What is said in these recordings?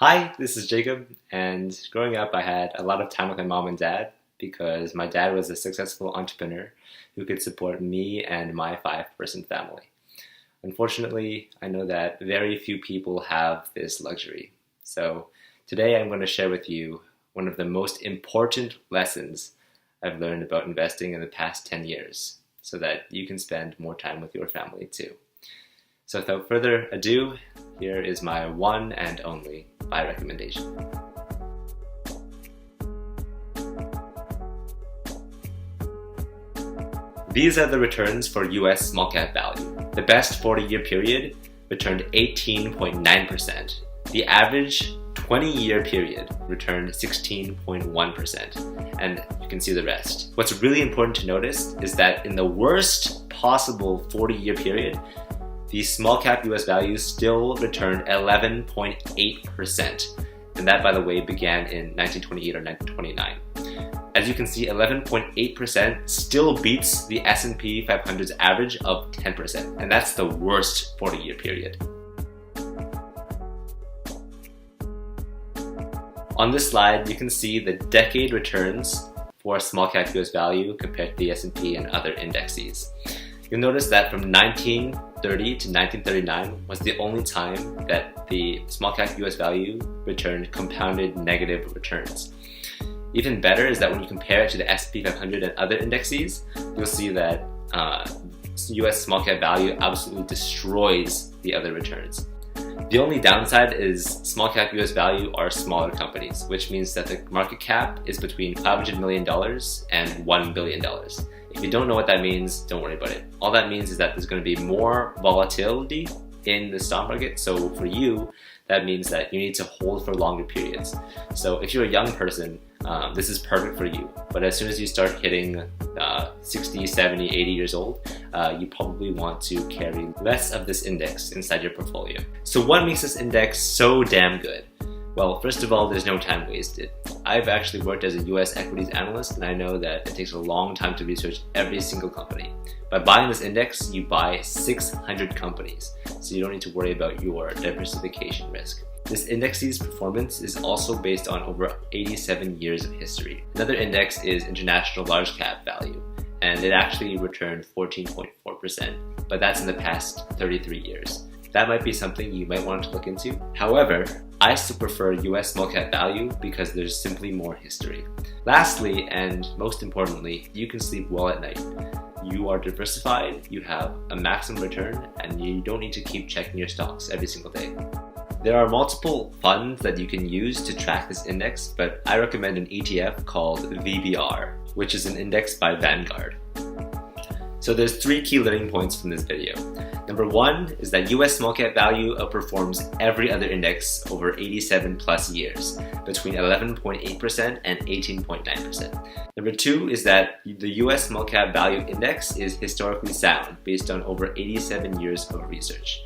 Hi, this is Jacob, and growing up I had a lot of time with my mom and dad because my dad was a successful entrepreneur who could support me and my 5-person family. Unfortunately, I know that very few people have this luxury. So today I'm going to share with you one of the most important lessons I've learned about investing in the past 10 years so that you can spend more time with your family too. So without further ado, here is my one and only buy recommendation. These are the returns for US small cap value. The best 40-year period returned 18.9%. The average 20-year period returned 16.1%. And you can see the rest. What's really important to notice is that in the worst possible 40-year period, the small cap US values still returned 11.8%. And that, by the way, began in 1928 or 1929. As you can see, 11.8% still beats the S&P 500's average of 10%. And that's the worst 40-year period. On this slide, you can see the decade returns for small cap US value compared to the S&P and other indexes. You'll notice that from 1930 to 1939 was the only time that the small cap US value returned compounded negative returns. Even better is that when you compare it to the S&P 500 and other indexes, you'll see that US small cap value absolutely destroys the other returns. The only downside is small cap US value are smaller companies, which means that the market cap is between $500 million and $1 billion. If you don't know what that means, don't worry about it. All that means is that there's going to be more volatility in the stock market. So for you, that means that you need to hold for longer periods. So if you're a young person, this is perfect for you. But as soon as you start hitting 60, 70, 80 years old, you probably want to carry less of this index inside your portfolio. So what makes this index so damn good? Well, first of all, there's no time wasted. I've actually worked as a US equities analyst, and I know that it takes a long time to research every single company. By buying this index, you buy 600 companies, so you don't need to worry about your diversification risk. This index's performance is also based on over 87 years of history. Another index is International Large Cap Value, and it actually returned 14.4%, but that's in the past 33 years. That might be something you might want to look into. However, I still prefer US small cap value because there's simply more history. Lastly, and most importantly, you can sleep well at night. You are diversified, you have a maximum return, and you don't need to keep checking your stocks every single day. There are multiple funds that you can use to track this index, but I recommend an ETF called VBR, which is an index by Vanguard. So there's 3 key learning points from this video. Number 1 is that US small cap value outperforms every other index over 87 plus years, between 11.8% and 18.9%. Number 2 is that the US small cap value index is historically sound based on over 87 years of research.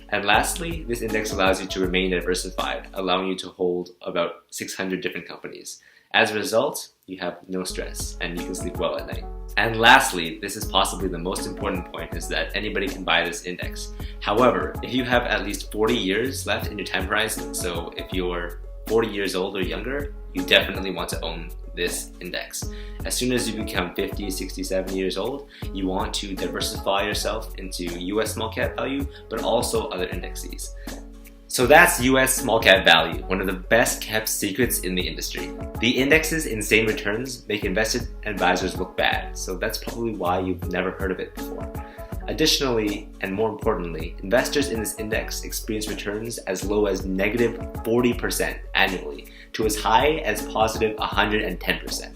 And lastly, this index allows you to remain diversified, allowing you to hold about 600 different companies. As a result, you have no stress and you can sleep well at night. And lastly, this is possibly the most important point, is that anybody can buy this index. However, if you have at least 40 years left in your time horizon, so if you're 40 years old or younger, you definitely want to own this index. As soon as you become 50, 60, 70 years old, you want to diversify yourself into US small cap value, but also other indexes. So that's US small cap value, one of the best kept secrets in the industry. The index's insane returns make invested advisors look bad, so that's probably why you've never heard of it before. Additionally, and more importantly, investors in this index experience returns as low as negative 40% annually to as high as positive 110%.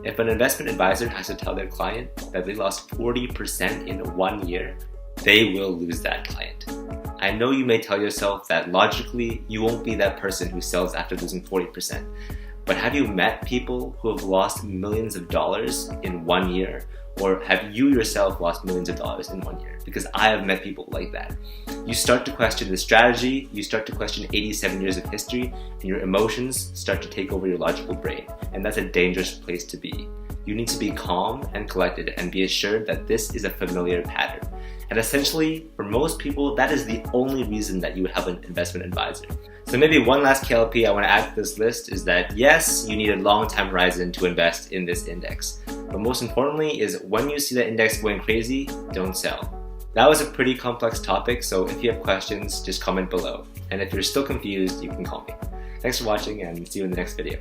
If an investment advisor has to tell their client that they lost 40% in 1 year, they will lose that client. I know you may tell yourself that logically you won't be that person who sells after losing 40%, but have you met people who have lost millions of dollars in 1 year? Or have you yourself lost millions of dollars in 1 year? Because I have met people like that. You start to question the strategy, you start to question 87 years of history, and your emotions start to take over your logical brain, and that's a dangerous place to be. You need to be calm and collected and be assured that this is a familiar pattern. And essentially, for most people, that is the only reason that you would have an investment advisor. So maybe one last KLP I want to add to this list is that yes, you need a long time horizon to invest in this index. But most importantly is when you see the index going crazy, don't sell. That was a pretty complex topic, so if you have questions, just comment below. And if you're still confused, you can call me. Thanks for watching and see you in the next video.